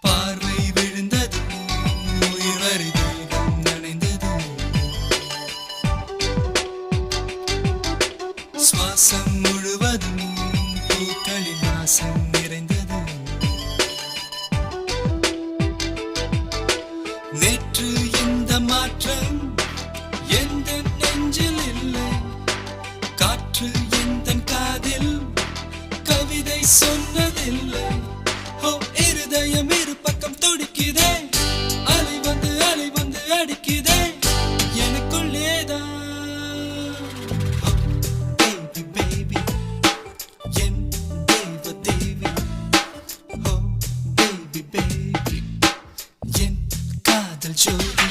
பார்வை விழுந்தது உயிர் வரை தேகம் நனைந்தது சுவாசம் முழுவதும் பூக்களின் வாசம் நிறைந்தது நேற்று இந்த மாற்றம் எந்த நெஞ்சில் இல்லை காற்று எந்த காதில் கவிதை சொன்னதில்லை ஓ இருதயம் இரு பக்கம் துடிக்குதே அலை வந்து அடிக்குதே எனக்குள்ளேதான் பேபி பேபி என் தேவ தேவி ஓ பேபி பேபி என் காதல் ஜோதி